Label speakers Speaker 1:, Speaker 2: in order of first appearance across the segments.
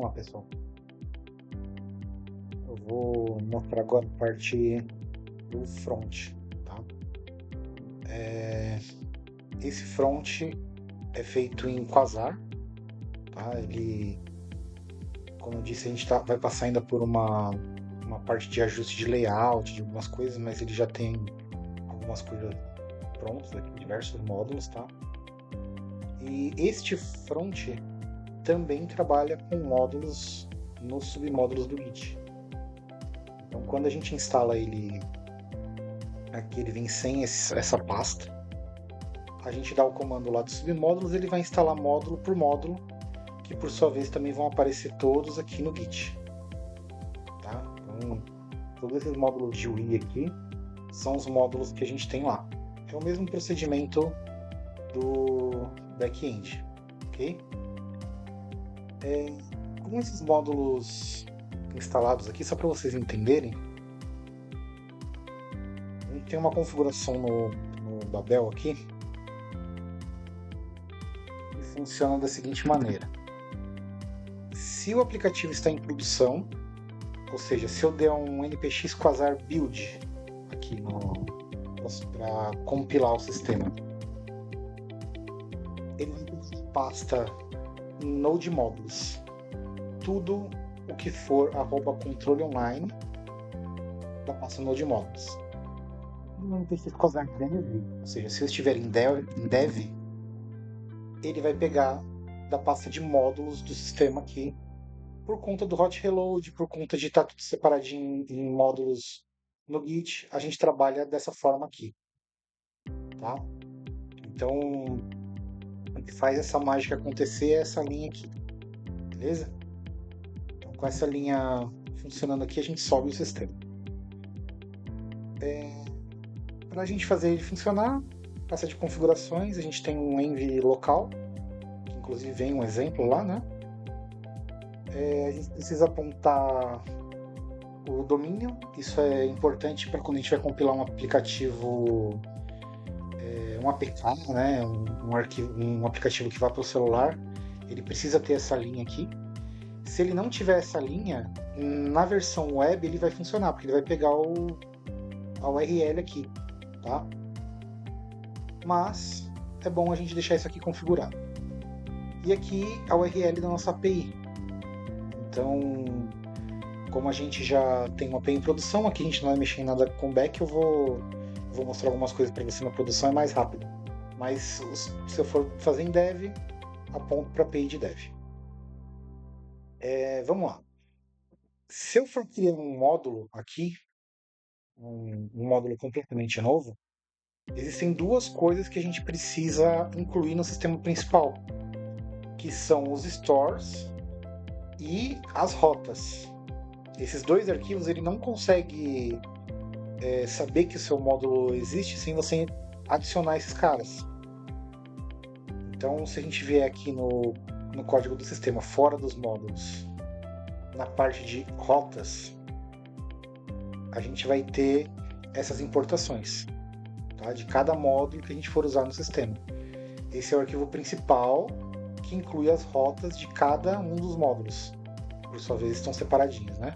Speaker 1: lá, pessoal. Eu vou mostrar agora a parte do front, tá? Esse front é feito em Quasar, tá? Ele, como eu disse, a gente vai passar ainda por uma parte de ajuste de layout, de algumas coisas, mas ele já tem algumas coisas prontas aqui, diversos módulos, tá? E este front também trabalha com módulos nos submódulos do Git. Então, quando a gente instala ele aqui, ele vem sem essa pasta. A gente dá o comando lá dos submódulos, ele vai instalar módulo por módulo, que por sua vez também vão aparecer todos aqui no Git. Tá? Então, todos esses módulos de UI aqui são os módulos que a gente tem lá. É o mesmo procedimento do back-end, ok? Com esses módulos instalados aqui, só para vocês entenderem, a gente tem uma configuração no Babel aqui que funciona da seguinte maneira. Se o aplicativo está em produção, ou seja, se eu der um npx quasar build aqui para compilar o sistema, ele vai ter pasta node modules. Tudo o que for @controle online da pasta node modules. No npx quasar dev, ou seja, se eu estiver em dev, ele vai pegar da pasta de módulos do sistema aqui, por conta do hot reload, por conta de estar tudo separadinho em módulos no Git, a gente trabalha dessa forma aqui, tá? Então, o que faz essa mágica acontecer é essa linha aqui, beleza? Então, com essa linha funcionando aqui, a gente sobe o sistema. Para a gente fazer ele funcionar, pasta de configurações, a gente tem um env local, que inclusive vem um exemplo lá, né? A gente precisa apontar o domínio, isso é importante para quando a gente vai compilar um aplicativo, um APK, né? um aplicativo que vai para o celular, ele precisa ter essa linha aqui. Se ele não tiver essa linha, na versão web ele vai funcionar, porque ele vai pegar a URL aqui, tá? Mas é bom a gente deixar isso aqui configurado. E aqui a URL da nossa API. Então, como a gente já tem uma API em produção, aqui a gente não vai mexer em nada com back, eu vou mostrar algumas coisas para você na produção, é mais rápido. Mas se eu for fazer em dev, aponto para a API de dev. Vamos lá. Se eu for criar um módulo aqui, um módulo completamente novo, existem duas coisas que a gente precisa incluir no sistema principal, que são os stores e as rotas. Esses dois arquivos ele não consegue saber que o seu módulo existe sem você adicionar esses caras. Então, se a gente vier aqui no código do sistema, fora dos módulos, na parte de rotas, a gente vai ter essas importações, tá? De cada módulo que a gente for usar no sistema. Esse é o arquivo principal, que inclui as rotas de cada um dos módulos. Por sua vez, estão separadinhos, né?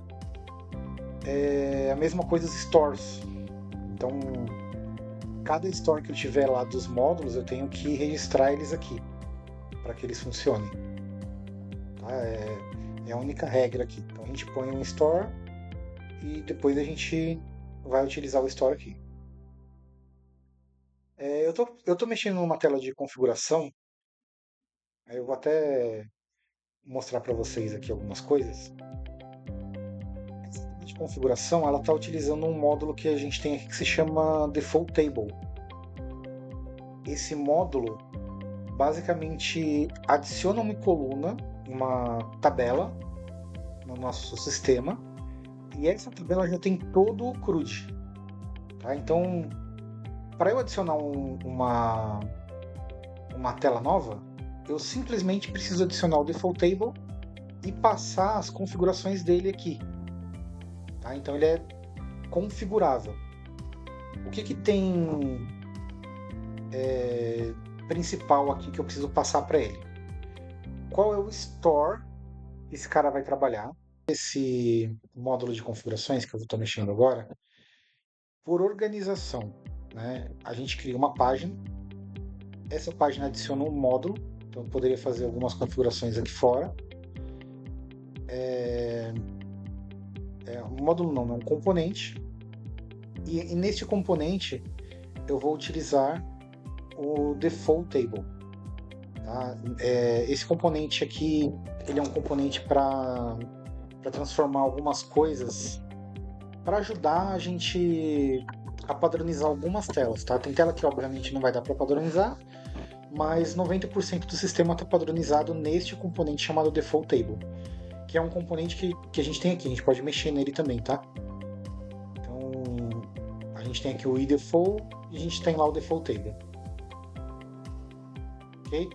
Speaker 1: A mesma coisa os stores. Então, cada store que eu tiver lá dos módulos, eu tenho que registrar eles aqui, para que eles funcionem. Tá? É a única regra aqui. Então, a gente põe um store e depois a gente vai utilizar o store aqui. Eu tô mexendo numa tela de configuração. Eu vou até mostrar para vocês aqui algumas coisas. Essa tela de configuração, ela está utilizando um módulo que a gente tem aqui que se chama Default Table. Esse módulo basicamente adiciona uma coluna, uma tabela no nosso sistema, e essa tabela já tem todo o CRUD. Tá? Então, para eu adicionar uma tela nova, eu simplesmente preciso adicionar o Default Table e passar as configurações dele aqui. Tá? Então ele é configurável. O que tem principal aqui que eu preciso passar para ele? Qual é o store esse cara vai trabalhar. Esse módulo de configurações que eu estou mexendo agora, por organização, né? A gente cria uma página, essa página adiciona um módulo, então eu poderia fazer algumas configurações aqui fora. Um módulo não, é um componente, e neste componente eu vou utilizar o default table. Tá? Esse componente aqui, ele é um componente para transformar algumas coisas, para ajudar a gente a padronizar algumas telas. Tá? Tem tela que obviamente não vai dar para padronizar, mas 90% do sistema está padronizado neste componente chamado default table, que é um componente que a gente tem aqui, a gente pode mexer nele também, tá? Então, a gente tem aqui o eDefault e a gente tem lá o default table. Ok?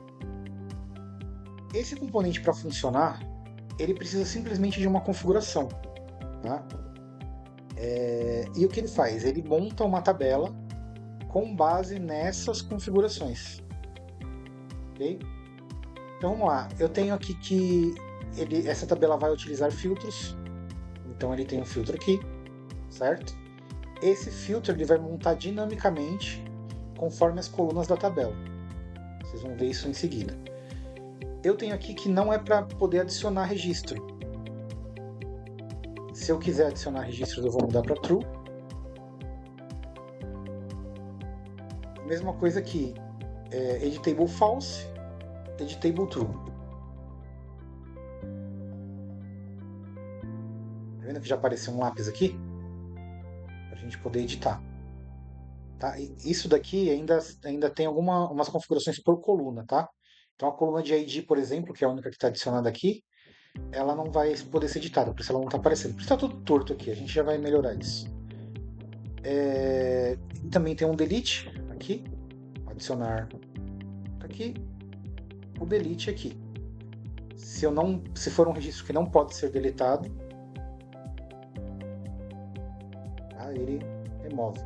Speaker 1: Esse componente, para funcionar, ele precisa simplesmente de uma configuração, tá? E o que ele faz? Ele monta uma tabela com base nessas configurações. Ok? Então vamos lá, eu tenho aqui que essa tabela vai utilizar filtros, então ele tem um filtro aqui, certo? Esse filtro ele vai montar dinamicamente conforme as colunas da tabela. Vocês vão ver isso em seguida. Eu tenho aqui que não é para poder adicionar registro. Se eu quiser adicionar registros, eu vou mudar para true. Mesma coisa aqui, editable false, editable true. Tá vendo que já apareceu um lápis aqui? Para a gente poder editar. Tá? E isso daqui ainda tem umas configurações por coluna, tá? Então a coluna de ID, por exemplo, que é a única que está adicionada aqui, ela não vai poder ser editada, por isso ela não está aparecendo. Por isso está tudo torto aqui, a gente já vai melhorar isso. E também tem um delete aqui, adicionar aqui, o delete aqui. Se for um registro que não pode ser deletado, tá? Ele remove.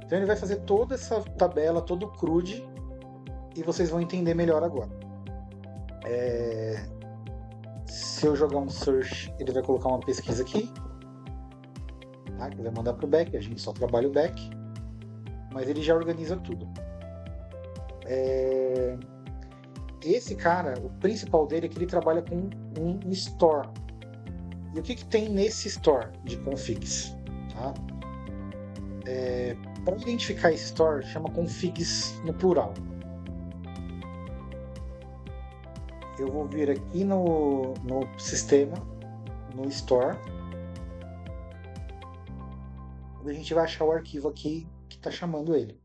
Speaker 1: Então ele vai fazer toda essa tabela, todo o CRUD, e vocês vão entender melhor agora. Se eu jogar um search, ele vai colocar uma pesquisa aqui, tá? Que vai mandar para o back, a gente só trabalha o back, mas ele já organiza tudo. Esse cara, o principal dele é que ele trabalha com um store. E o que tem nesse store de configs? Tá? Para identificar esse store, chama configs no plural. Eu vou vir aqui no sistema, no store, e a gente vai achar o arquivo aqui que está chamando ele.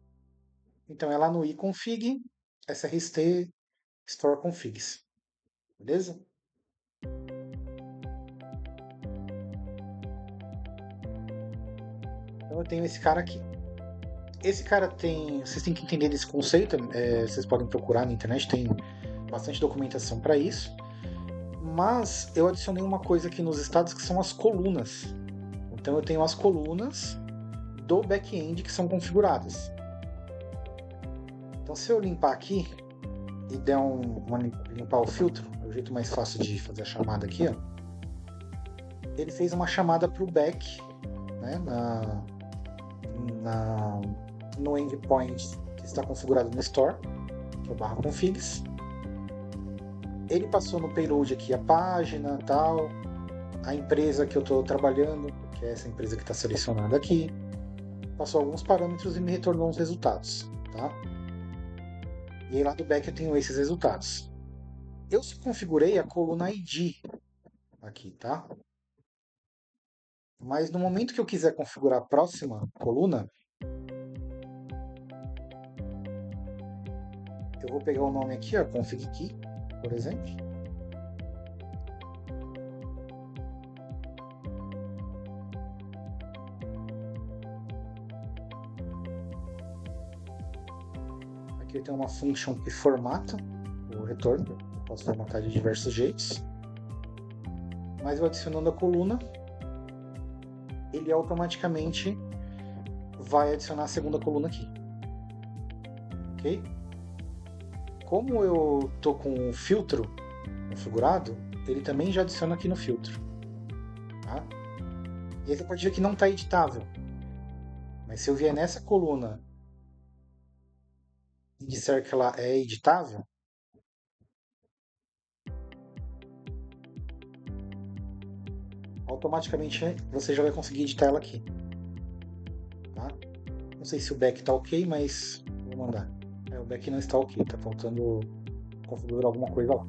Speaker 1: Então é lá no iconfig, srst store configs. Beleza? Então eu tenho esse cara aqui. Esse cara vocês têm que entender desse conceito, vocês podem procurar na internet, tem bastante documentação para isso. Mas eu adicionei uma coisa aqui nos estados que são as colunas. Então eu tenho as colunas do back-end que são configuradas. Então se eu limpar aqui e der limpar o filtro, é o jeito mais fácil de fazer a chamada aqui, ó. Ele fez uma chamada para o back, né, no endpoint que está configurado no store, que é o /configs. Ele passou no payload aqui a página, tal, a empresa que eu estou trabalhando, que é essa empresa que está selecionada aqui, passou alguns parâmetros e me retornou os resultados, tá? E aí lá do back eu tenho esses resultados. Eu configurei a coluna ID aqui, tá? Mas no momento que eu quiser configurar a próxima coluna, eu vou pegar o nome aqui, ó, config key, por exemplo. Aqui eu tenho uma function que formata o retorno. Eu posso formatar de diversos jeitos. Mas eu adicionando a coluna, ele automaticamente vai adicionar a segunda coluna aqui. Ok? Como eu estou com o filtro configurado, ele também já adiciona aqui no filtro. Tá? E aí você pode ver que não está editável. Mas se eu vier nessa coluna e disser que ela é editável, automaticamente você já vai conseguir editar ela aqui. Tá? Não sei se o back está ok, mas vou mandar. O back não está ok, está faltando configurar alguma coisa lá.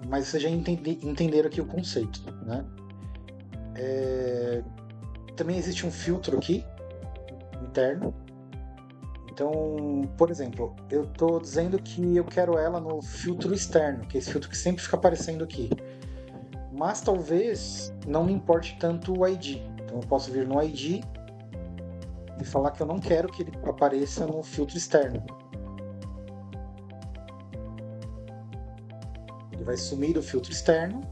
Speaker 1: Mas vocês já entenderam aqui o conceito, né? Também existe um filtro aqui interno. Então, por exemplo, eu estou dizendo que eu quero ela no filtro externo, que é esse filtro que sempre fica aparecendo aqui. Mas talvez não me importe tanto o ID. Então eu posso vir no ID e falar que eu não quero que ele apareça no filtro externo. Ele vai sumir do filtro externo,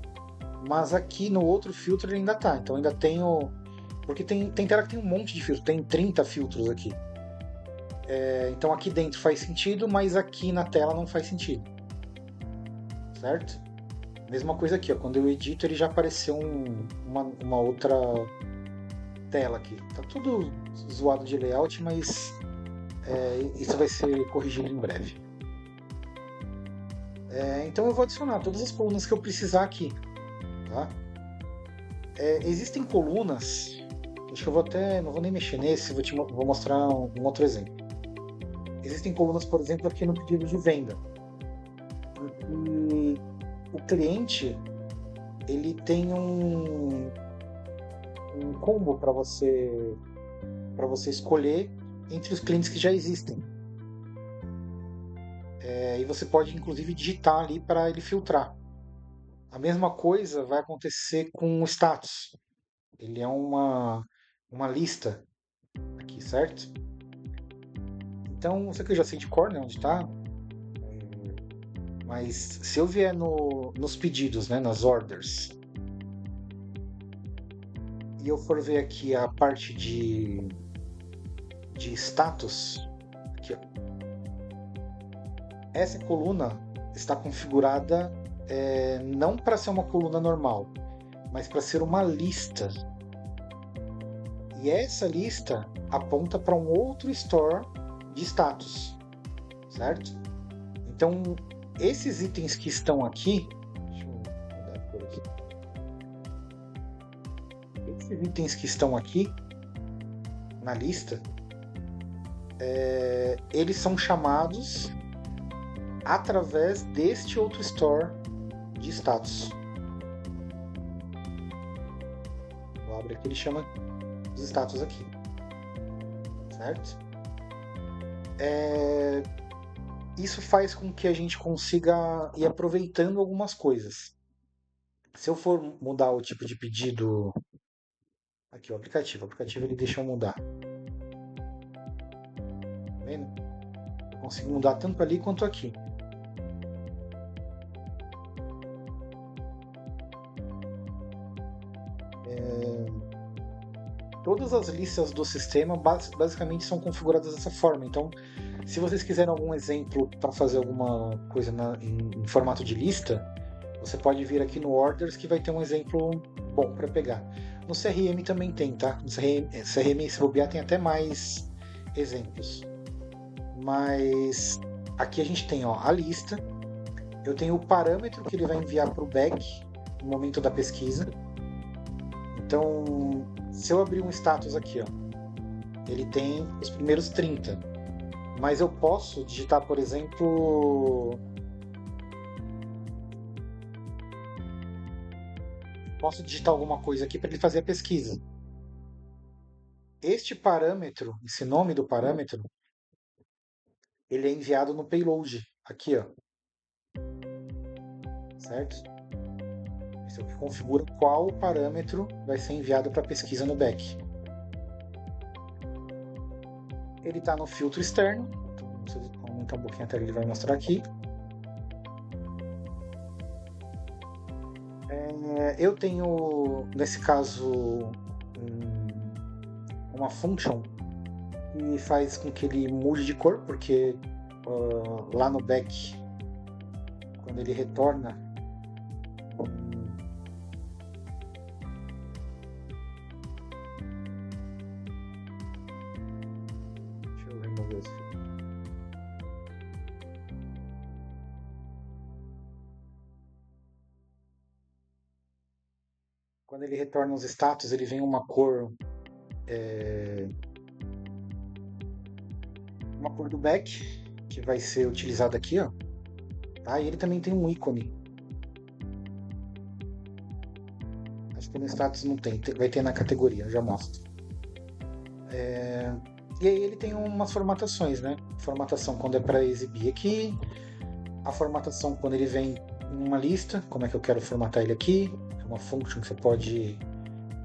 Speaker 1: mas aqui no outro filtro ele ainda tá. Então ainda tenho... Porque tem tela que tem um monte de filtros, tem 30 filtros aqui. Então aqui dentro faz sentido, mas aqui na tela não faz sentido. Certo? Mesma coisa aqui, ó. Quando eu edito ele já apareceu uma outra tela aqui. Tá tudo zoado de layout, mas isso vai ser corrigido em breve. Então eu vou adicionar todas as colunas que eu precisar aqui. Tá? Existem colunas, acho que eu não vou nem mexer nesse, vou mostrar um outro exemplo. Existem colunas, por exemplo, aqui no pedido de venda. E o cliente ele tem um combo para você escolher entre os clientes que já existem. E você pode inclusive digitar ali para ele filtrar. A mesma coisa vai acontecer com o status. Ele é uma lista aqui, certo? Então, isso aqui eu já sei de cor, né, onde está. Mas se eu vier nos pedidos, né, nas orders, e eu for ver aqui a parte de status, aqui, ó, essa coluna está configurada não para ser uma coluna normal, mas para ser uma lista. E essa lista aponta para um outro store de status, certo? Então, esses itens que estão aqui, deixa eu mudar por aqui. Esses itens que estão aqui na lista, eles são chamados através deste outro store de status. Vou abrir aqui, ele chama os status aqui, certo? Isso faz com que a gente consiga ir aproveitando algumas coisas. Se eu for mudar o tipo de pedido, aqui o aplicativo ele deixa eu mudar. Tá vendo? Eu consigo mudar tanto ali quanto aqui. Todas as listas do sistema basicamente são configuradas dessa forma. Então, se vocês quiserem algum exemplo para fazer alguma coisa em formato de lista, você pode vir aqui no Orders que vai ter um exemplo bom para pegar. No CRM também tem, tá? No CRM, se bobear, tem até mais exemplos. Mas aqui a gente tem, ó, a lista. Eu tenho o parâmetro que ele vai enviar para o back no momento da pesquisa. Então, se eu abrir um status aqui, ó, ele tem os primeiros 30. Mas eu posso digitar, por exemplo, alguma coisa aqui para ele fazer a pesquisa. Este parâmetro, esse nome do parâmetro, ele é enviado no payload, aqui, ó. Certo? Isso configura qual parâmetro vai ser enviado para pesquisa no back. Ele está no filtro externo. Então, se eu aumentar um pouquinho a tela, ele vai mostrar aqui. Eu tenho, nesse caso, uma function que faz com que ele mude de cor, porque lá no back, quando ele retorna Quando ele retorna os status, ele vem uma cor do back, que vai ser utilizada aqui, ó. Tá? E ele também tem um ícone. Acho que no status não tem, vai ter na categoria, eu já mostro. E aí ele tem umas formatações, né? Formatação quando é para exibir aqui, a formatação quando ele vem em uma lista, como é que eu quero formatar ele aqui, é uma function que você pode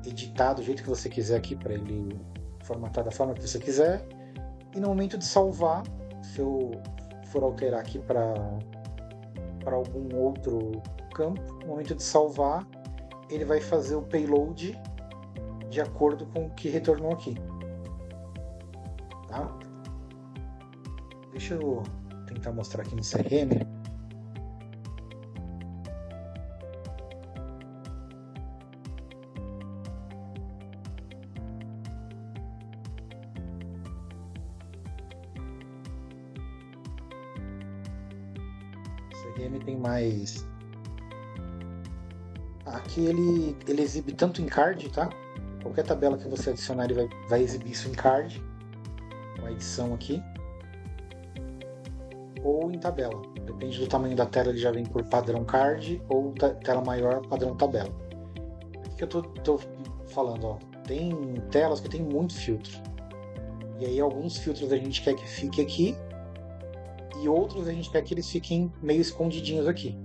Speaker 1: editar do jeito que você quiser aqui para ele formatar da forma que você quiser. E no momento de salvar, se eu for alterar aqui para algum outro campo, no momento de salvar, ele vai fazer o payload de acordo com o que retornou aqui. Tá? Deixa eu tentar mostrar aqui no CRM. O CRM tem mais. Aqui ele exibe tanto em card, tá? Qualquer tabela que você adicionar, ele vai exibir isso em card, com a edição aqui, ou em tabela. Depende do tamanho da tela, ele já vem por padrão card ou tela maior, padrão tabela. O que eu tô falando, ó, tem telas que tem muito filtro. E aí alguns filtros a gente quer que fique aqui e outros a gente quer que eles fiquem meio escondidinhos aqui.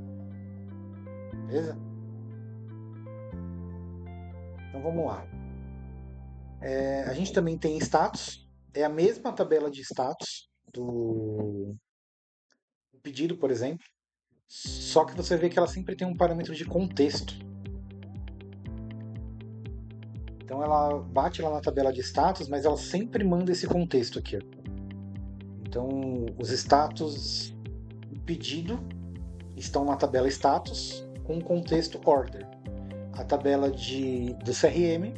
Speaker 1: Beleza? Então vamos lá. A gente também tem status, é a mesma tabela de status do pedido, por exemplo, só que você vê que ela sempre tem um parâmetro de contexto. Então ela bate lá na tabela de status, mas ela sempre manda esse contexto aqui. Então os status do pedido estão na tabela status com o contexto order. A tabela do CRM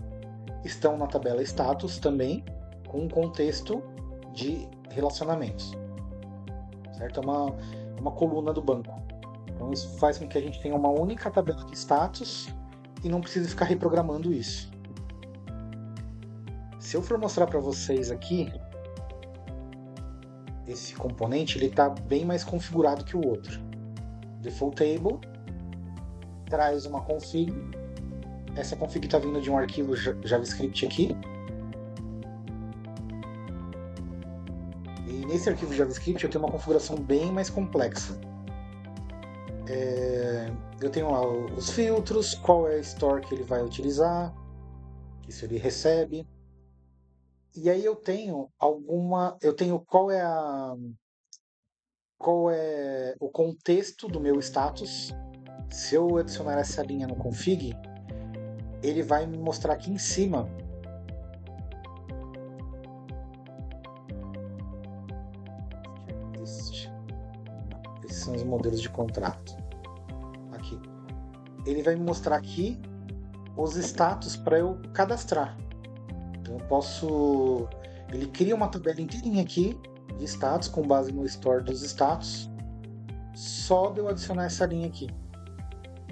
Speaker 1: estão na tabela status também com o contexto de relacionamentos. Certo? É uma coluna do banco. Então isso faz com que a gente tenha uma única tabela de status e não precise ficar reprogramando isso. Se eu for mostrar para vocês aqui, esse componente ele está bem mais configurado que o outro. Default Table traz uma config. Essa config está vindo de um arquivo JavaScript aqui. E nesse arquivo JavaScript eu tenho uma configuração bem mais complexa. Eu tenho lá os filtros, qual é a store que ele vai utilizar, isso ele recebe. E aí eu tenho qual é o contexto do meu status. Se eu adicionar essa linha no config, ele vai me mostrar aqui em cima esses são os modelos de contrato. Aqui. Ele vai me mostrar aqui os status para eu cadastrar. Então eu posso... Ele cria uma tabela inteirinha aqui de status com base no store dos status, só de eu adicionar essa linha aqui.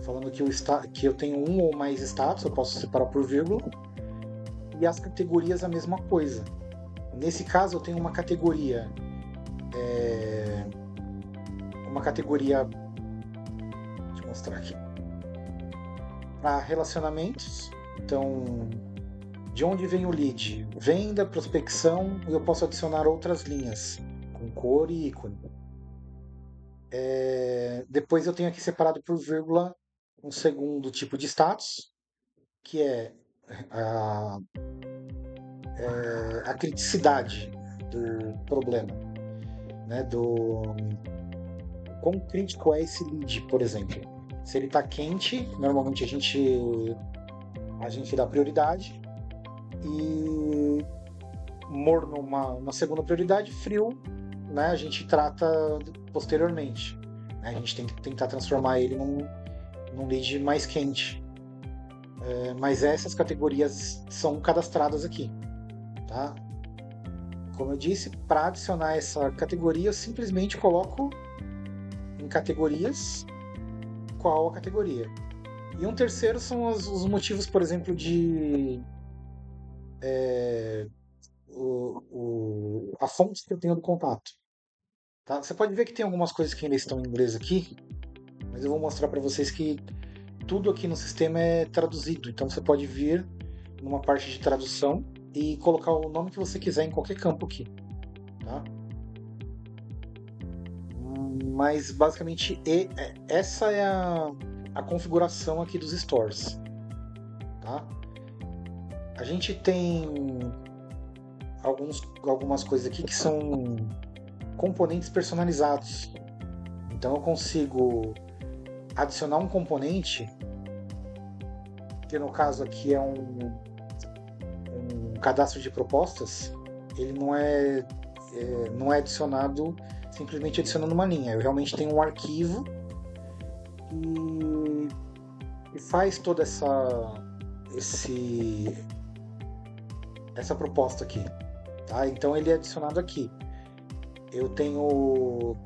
Speaker 1: Falando que eu tenho um ou mais status, eu posso separar por vírgula, e as categorias a mesma coisa. Nesse caso eu tenho uma categoria deixa eu mostrar aqui, para relacionamentos. Então, de onde vem o lead? Venda, prospecção, e eu posso adicionar outras linhas com cor e ícone. Depois eu tenho aqui separado por vírgula um segundo tipo de status, que é a criticidade do problema, né? Quão crítico é esse lead, por exemplo. Se ele está quente, normalmente a gente dá prioridade, e morno uma segunda prioridade, frio, né, a gente trata posteriormente. A gente tem que tentar transformar ele num lead mais quente. Mas essas categorias são cadastradas aqui. Tá? Como eu disse, para adicionar essa categoria, eu simplesmente coloco em categorias qual a categoria. E um terceiro são os motivos, por exemplo, de a fonte que eu tenho do contato. Tá? Você pode ver que tem algumas coisas que ainda estão em inglês aqui, mas eu vou mostrar para vocês que tudo aqui no sistema é traduzido. Então você pode vir numa parte de tradução e colocar o nome que você quiser em qualquer campo aqui. Tá? Mas basicamente essa é a configuração aqui dos stores. Tá? A gente tem algumas coisas aqui que são componentes personalizados. Então eu consigo adicionar um componente, que no caso aqui é um cadastro de propostas. Ele não é adicionado simplesmente adicionando uma linha. Eu realmente tenho um arquivo e faz toda essa proposta aqui. Tá? Então ele é adicionado aqui. Eu tenho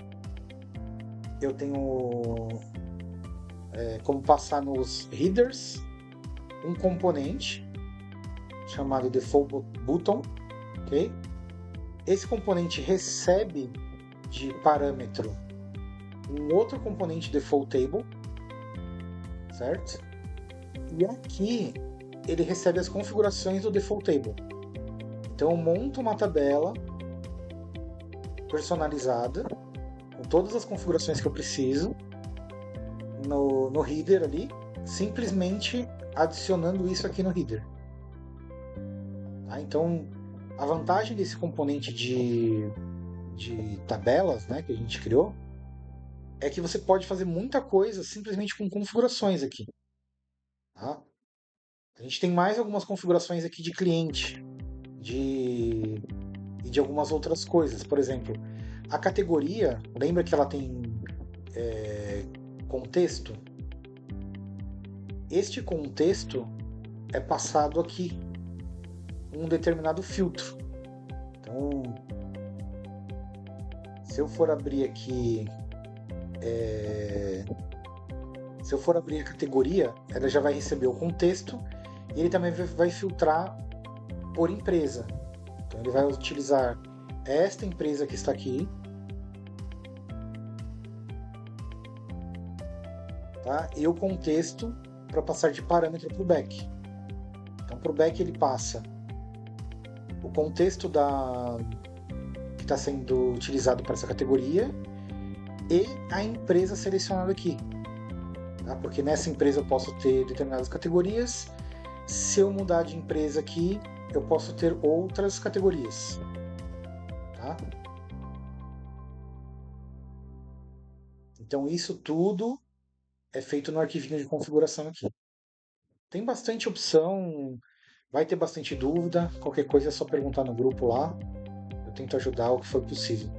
Speaker 1: como passar nos headers um componente chamado default button, ok? Esse componente recebe de parâmetro um outro componente default table, certo? E aqui ele recebe as configurações do default table. Então eu monto uma tabela personalizada com todas as configurações que eu preciso no header ali, simplesmente adicionando isso aqui no header. Tá? Então a vantagem desse componente de tabelas, né, que a gente criou, é que você pode fazer muita coisa simplesmente com configurações aqui. Tá? A gente tem mais algumas configurações aqui de cliente e de algumas outras coisas. Por exemplo, a categoria, lembra que ela tem contexto? Este contexto é passado aqui um determinado filtro. Então, se eu for abrir aqui, se eu for abrir a categoria, ela já vai receber o contexto e ele também vai filtrar por empresa. Então ele vai utilizar esta empresa que está aqui, tá? E o contexto para passar de parâmetro para o back. Então para o back ele passa o contexto que está sendo utilizado para essa categoria e a empresa selecionada aqui. Tá? Porque nessa empresa eu posso ter determinadas categorias. Se eu mudar de empresa aqui, eu posso ter outras categorias. Tá? Então isso tudo é feito no arquivinho de configuração aqui. Tem bastante opção, vai ter bastante dúvida, qualquer coisa é só perguntar no grupo lá. Eu tento ajudar o que for possível.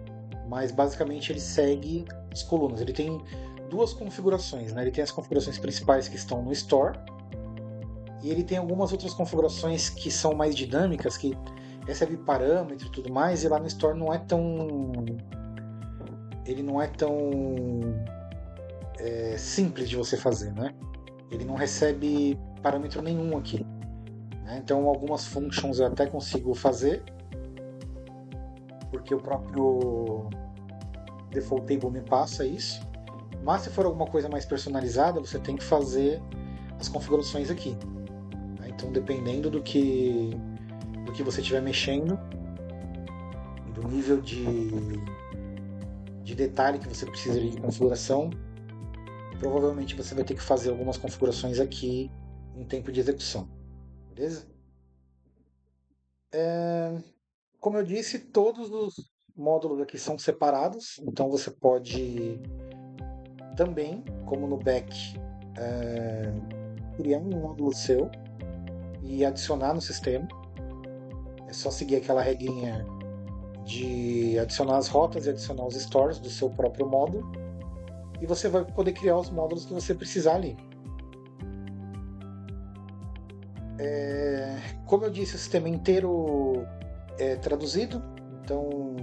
Speaker 1: Mas basicamente ele segue as colunas. Ele tem duas configurações, né? Ele tem as configurações principais que estão no Store e ele tem algumas outras configurações que são mais dinâmicas, que recebe parâmetro e tudo mais, e lá no Store não é tão simples de você fazer, né? Ele não recebe parâmetro nenhum aqui, né? Então algumas functions eu até consigo fazer, porque o próprio default table me passa isso. Mas se for alguma coisa mais personalizada, você tem que fazer as configurações aqui. Então, dependendo do que você estiver mexendo, do nível de detalhe que você precisa de configuração, provavelmente você vai ter que fazer algumas configurações aqui em tempo de execução. Beleza? Como eu disse, todos os módulos aqui são separados, então você pode também, como no back, criar um módulo seu e adicionar no sistema. É só seguir aquela regrinha de adicionar as rotas e adicionar os stores do seu próprio módulo, e você vai poder criar os módulos que você precisar ali. Como eu disse, o sistema inteiro é traduzido, então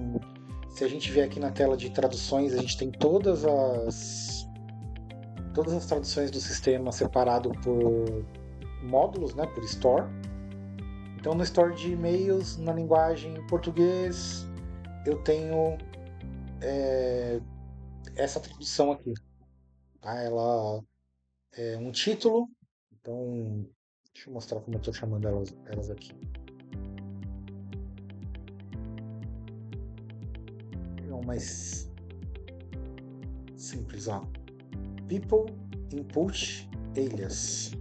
Speaker 1: se a gente vier aqui na tela de traduções, a gente tem todas todas as traduções do sistema separado por módulos, né, por store. Então, no store de e-mails, na linguagem português, eu tenho essa tradução aqui. Tá? Ela é um título. Então, deixa eu mostrar como eu estou chamando elas aqui. É mais simples, ó. People Input Alias.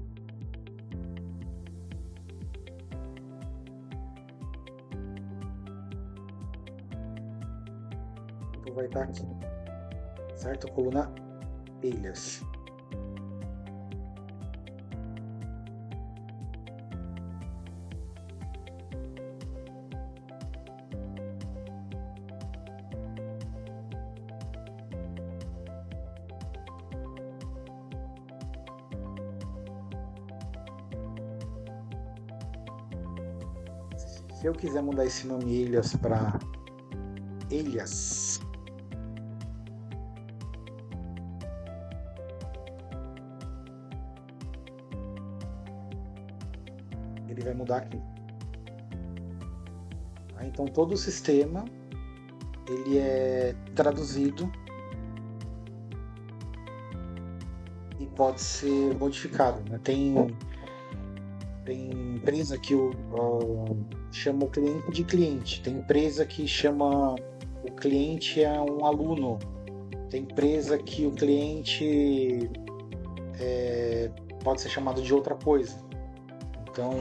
Speaker 1: Então vai estar aqui, certo? A coluna Alias. Se eu quiser mudar esse nome Alias para Alias, ele vai mudar aqui. Tá? Então todo o sistema ele é traduzido e pode ser modificado, né? Tem empresa que chama o cliente de cliente, tem empresa que chama o cliente é um aluno, tem empresa que o cliente pode ser chamado de outra coisa. Então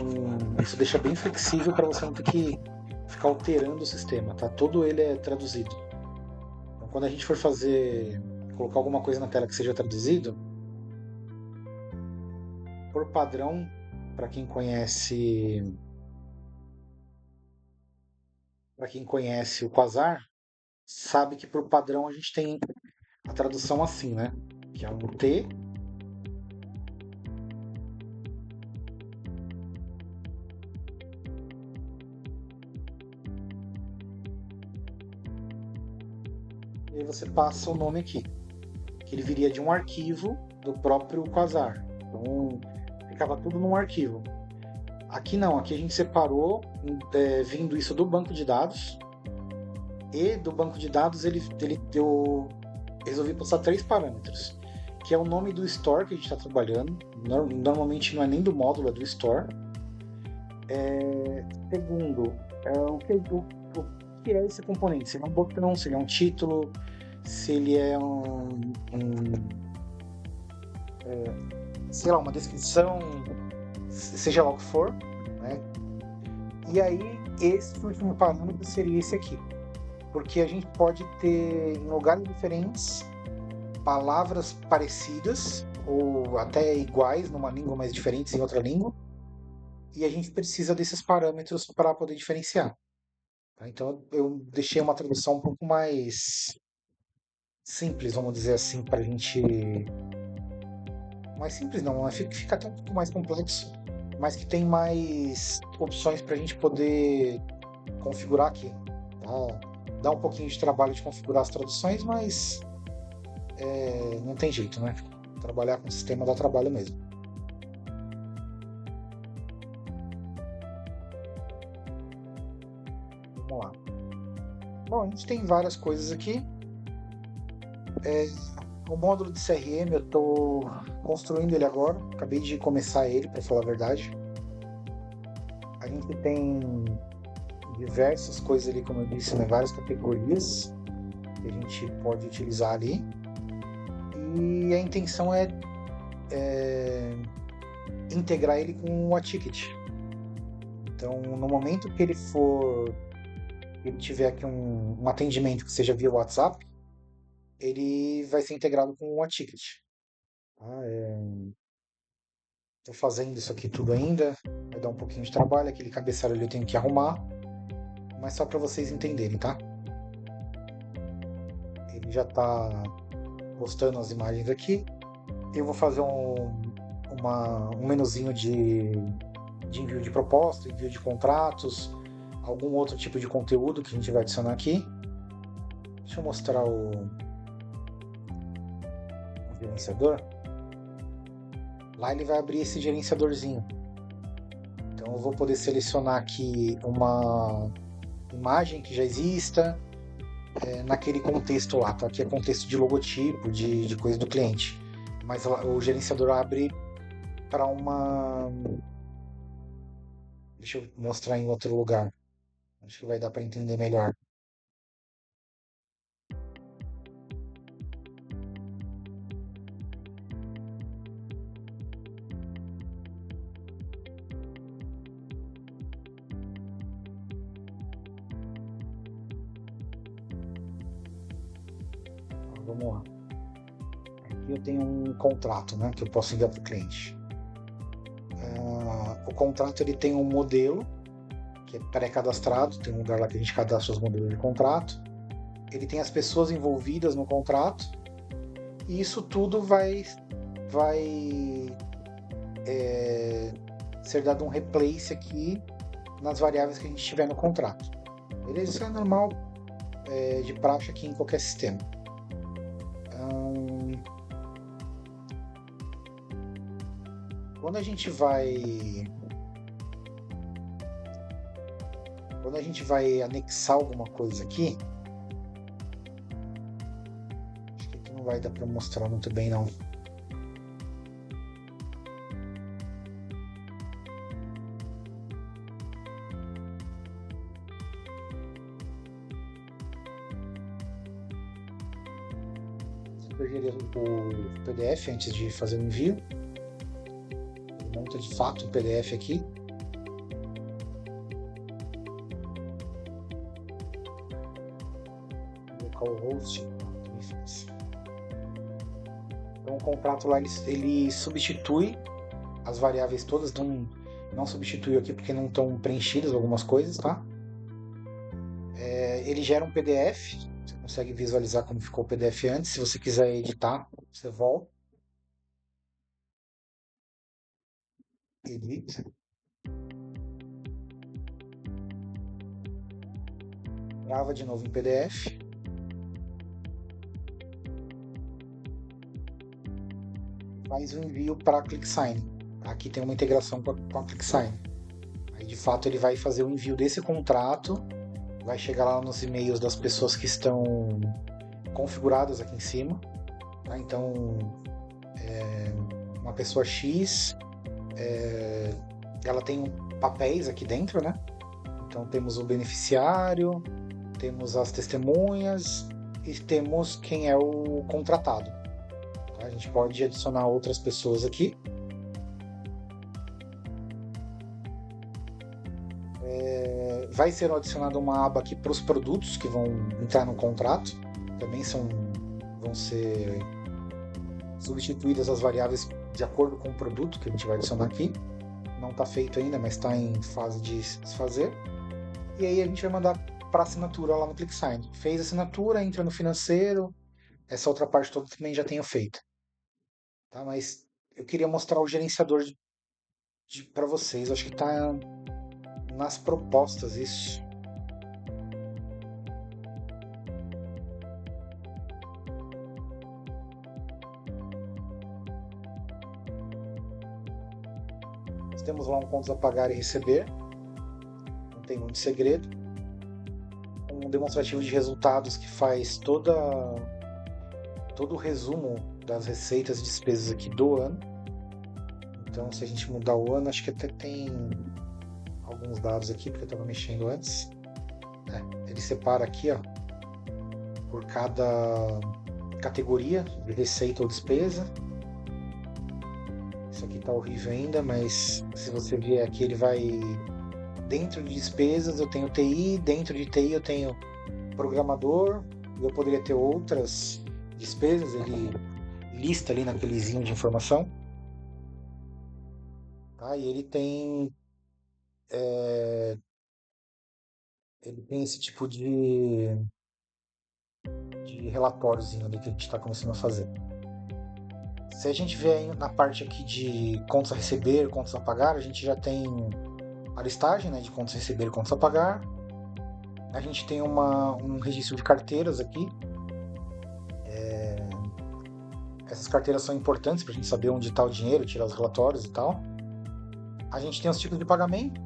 Speaker 1: isso deixa bem flexível para você não ter que ficar alterando o sistema, tá? Todo ele é traduzido. Então, quando a gente for colocar alguma coisa na tela que seja traduzido, por padrão, para quem conhece o Quasar, sabe que por padrão a gente tem a tradução assim, né? Que é um T e aí você passa o nome aqui, que ele viria de um arquivo do próprio Quasar. Então ficava tudo num arquivo. Aqui não, aqui a gente separou, vindo isso do banco de dados, e do banco de dados eu resolvi passar 3 parâmetros, que é o nome do store que a gente está trabalhando, normalmente não é nem do módulo, é do store. Segundo, o que é esse componente, se ele é um botão, se ele é um título, se ele é sei lá, uma descrição, seja lá o que for, né? E aí, esse último parâmetro seria esse aqui, porque a gente pode ter em lugares diferentes palavras parecidas ou até iguais numa língua, mas diferentes em outra língua, e a gente precisa desses parâmetros para poder diferenciar. Tá? Então, eu deixei uma tradução um pouco mais simples, vamos dizer assim, para a gente. Mais simples não, fica até um pouco mais complexo, mas que tem mais opções para a gente poder configurar aqui. Tá? Dá um pouquinho de trabalho de configurar as traduções, mas não tem jeito, né? Trabalhar com o sistema dá trabalho mesmo. Vamos lá. Bom, a gente tem várias coisas aqui. O módulo de CRM eu estou construindo ele agora, acabei de começar ele, para falar a verdade. A gente tem diversas coisas ali, como eu disse, né, várias categorias que a gente pode utilizar ali. E a intenção é integrar ele com o A-Ticket. Então, no momento que ele tiver aqui um atendimento que seja via WhatsApp, ele vai ser integrado com o A-Ticket. Estou fazendo isso aqui tudo ainda, vai dar um pouquinho de trabalho, aquele cabeçalho ali eu tenho que arrumar, mas só para vocês entenderem, tá? Ele já está postando as imagens aqui. Eu vou fazer um menuzinho de envio de proposta, envio de contratos, algum outro tipo de conteúdo que a gente vai adicionar aqui. Deixa eu mostrar o gerenciador. lá ele vai abrir esse gerenciadorzinho. Então eu vou poder selecionar aqui uma imagem que já exista naquele contexto lá, tá? Aqui é contexto de logotipo, de coisa do cliente. Mas o gerenciador abre para uma... Deixa eu mostrar em outro lugar. Acho que vai dar para entender melhor. Então, vamos lá. Aqui eu tenho um contrato, né, que eu posso enviar para o cliente. O contrato ele tem um modelo que é pré-cadastrado, tem um lugar lá que a gente cadastra os modelos de contrato. Ele tem as pessoas envolvidas no contrato e isso tudo vai ser dado um replace aqui nas variáveis que a gente tiver no contrato. Beleza? Isso é normal, de praxe aqui em qualquer sistema. Quando a gente vai anexar alguma coisa aqui, acho que aqui não vai dar para mostrar muito bem não. O PDF antes de fazer o envio. Monta de fato o PDF aqui. Local host. Então o contrato lá ele substitui as variáveis todas, não substituiu aqui porque não estão preenchidas algumas coisas, tá? Ele gera um PDF. Você consegue visualizar como ficou o PDF antes. Se você quiser editar, você volta. Edita. Grava de novo em PDF. Faz o envio para a ClickSign. Aqui tem uma integração com a ClickSign. Aí de fato ele vai fazer o envio desse contrato. Vai chegar lá nos e-mails das pessoas que estão configuradas aqui em cima. Tá? Então, uma pessoa X, ela tem papéis aqui dentro, né? Então temos o beneficiário, temos as testemunhas e temos quem é o contratado. Tá? A gente pode adicionar outras pessoas aqui. Vai ser adicionada uma aba aqui para os produtos que vão entrar no contrato. Também vão ser substituídas as variáveis de acordo com o produto que a gente vai adicionar aqui. Não está feito ainda, mas está em fase de se fazer. E aí a gente vai mandar para assinatura lá no ClickSign. Fez a assinatura, entra no financeiro. Essa outra parte toda também já tenho feito. Tá? Mas eu queria mostrar o gerenciador para vocês. Acho que está nas propostas isso. Nós temos lá um contas a pagar e receber. Não tem muito segredo. Um demonstrativo de resultados que faz todo o resumo das receitas e despesas aqui do ano. Então, se a gente mudar o ano, acho que até tem alguns dados aqui, porque eu estava mexendo antes. Ele separa aqui, ó, por cada categoria de receita ou despesa. Isso aqui tá horrível ainda, mas se você vier aqui, ele vai... Dentro de despesas eu tenho TI, dentro de TI eu tenho programador, e eu poderia ter outras despesas, ele lista ali naquelezinho de informação. Tá? E ele tem esse tipo de relatóriozinho ali que a gente está começando a fazer. Se a gente vier na parte aqui de contas a receber, contas a pagar, a gente já tem a listagem, né, de contas a receber e contas a pagar. A gente tem um registro de carteiras aqui. Essas carteiras são importantes para a gente saber onde está o dinheiro, tirar os relatórios e tal. A gente tem os tipos de pagamento,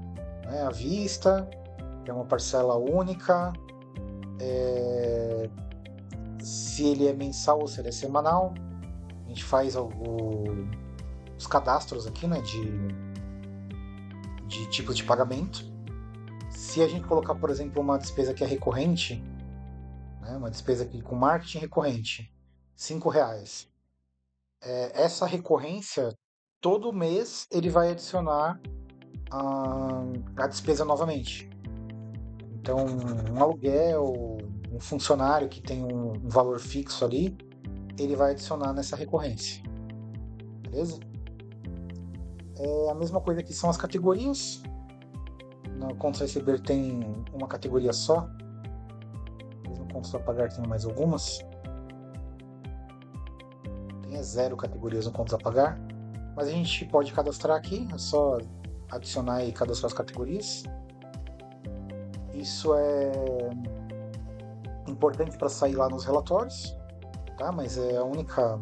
Speaker 1: né? À vista, que é uma parcela única, se ele é mensal ou se ele é semanal. A gente faz os cadastros aqui, né, de tipos de pagamento. Se a gente colocar, por exemplo, uma despesa que é recorrente, né, uma despesa aqui com marketing recorrente, R$ 5. Essa recorrência, todo mês ele vai adicionar a despesa novamente. Então, um aluguel, um funcionário que tem um valor fixo ali, ele vai adicionar nessa recorrência. Beleza? A mesma coisa que são as categorias. No contas a receber tem uma categoria só. No contas a pagar tem mais algumas. Tem 0 categorias no contas a pagar. Mas a gente pode cadastrar aqui, é só adicionar e cadastrar as categorias. Isso é importante para sair lá nos relatórios, tá? Mas é a única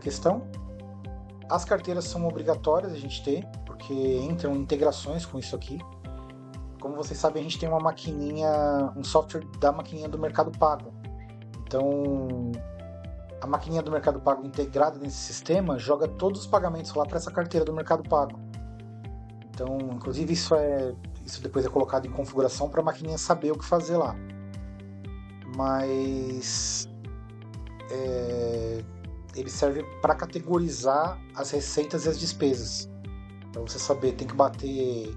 Speaker 1: questão. As carteiras são obrigatórias a gente ter, porque entram integrações com isso aqui. Como vocês sabem, a gente tem uma maquininha, um software da maquininha do Mercado Pago. Então, a maquininha do Mercado Pago integrada nesse sistema joga todos os pagamentos lá para essa carteira do Mercado Pago. Então, inclusive, isso depois é colocado em configuração para a maquininha saber o que fazer lá. Mas ele serve para categorizar as receitas e as despesas. Para você saber, tem que bater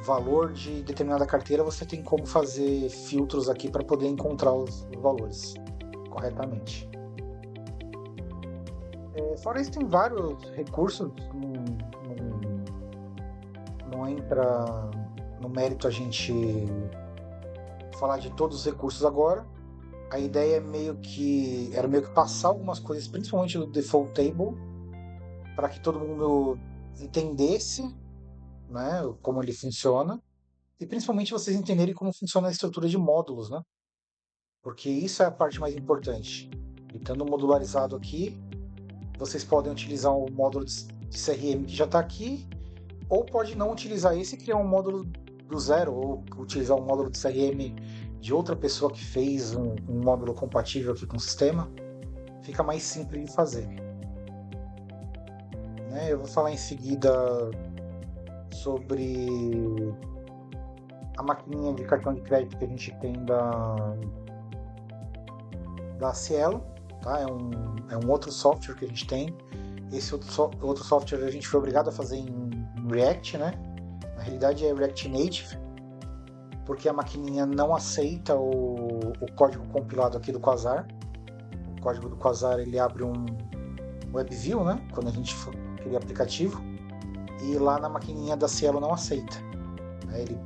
Speaker 1: valor de determinada carteira, você tem como fazer filtros aqui para poder encontrar os valores corretamente. Fora isso, tem vários recursos, não entra no mérito a gente falar de todos os recursos agora. A ideia era meio que passar algumas coisas, principalmente do Default Table, para que todo mundo entendesse, né, como ele funciona, e principalmente vocês entenderem como funciona a estrutura de módulos, né? Porque isso é a parte mais importante. Estando modularizado aqui, vocês podem utilizar o módulo de CRM que já está aqui, ou pode não utilizar esse e criar um módulo do zero, ou utilizar um módulo de CRM de outra pessoa que fez um módulo compatível aqui com o sistema. Fica mais simples de fazer. Né? Eu vou falar em seguida sobre a maquininha de cartão de crédito que a gente tem da Cielo, tá? É um outro software que a gente tem. Esse outro software a gente foi obrigado a fazer em React, né? Na realidade é React Native, porque a maquininha não aceita o código compilado aqui do Quasar. O código do Quasar ele abre um WebView, né? Quando a gente cria aplicativo, e lá na maquininha da Cielo não aceita.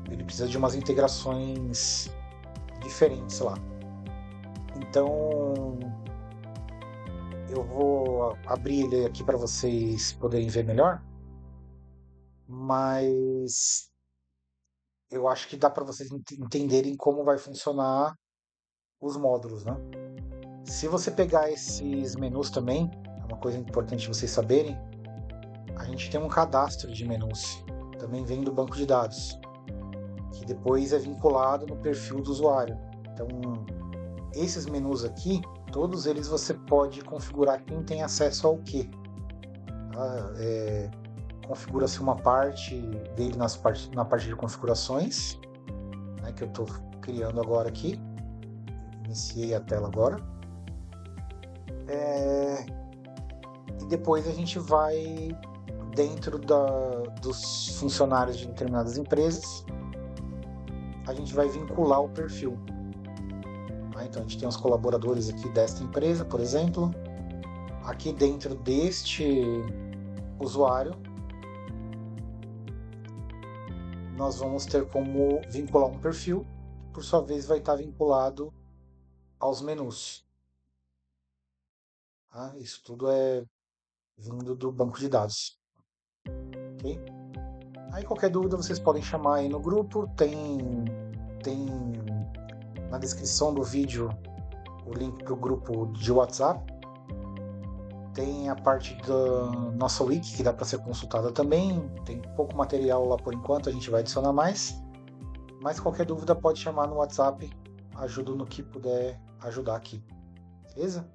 Speaker 1: Ele precisa de umas integrações diferentes lá. Então eu vou abrir ele aqui para vocês poderem ver melhor, mas eu acho que dá para vocês entenderem como vai funcionar os módulos, né? Se você pegar esses menus também, é uma coisa importante vocês saberem, a gente tem um cadastro de menus, também vem do banco de dados, que depois é vinculado no perfil do usuário. Então, esses menus aqui, todos eles você pode configurar quem tem acesso ao quê. Tá? Configura-se uma parte dele na parte de configurações, né, que eu estou criando agora aqui. Iniciei a tela agora. E depois a gente vai dentro dos funcionários de determinadas empresas, a gente vai vincular o perfil. Então a gente tem os colaboradores aqui desta empresa, por exemplo. Aqui dentro deste usuário, nós vamos ter como vincular um perfil, que por sua vez vai estar vinculado aos menus. Isso tudo é vindo do banco de dados. Ok? Aí qualquer dúvida vocês podem chamar aí no grupo, tem na descrição do vídeo o link para o grupo de WhatsApp. Tem a parte da nossa wiki que dá para ser consultada também. Tem pouco material lá por enquanto, a gente vai adicionar mais. Mas qualquer dúvida pode chamar no WhatsApp. Ajudo no que puder ajudar aqui. Beleza?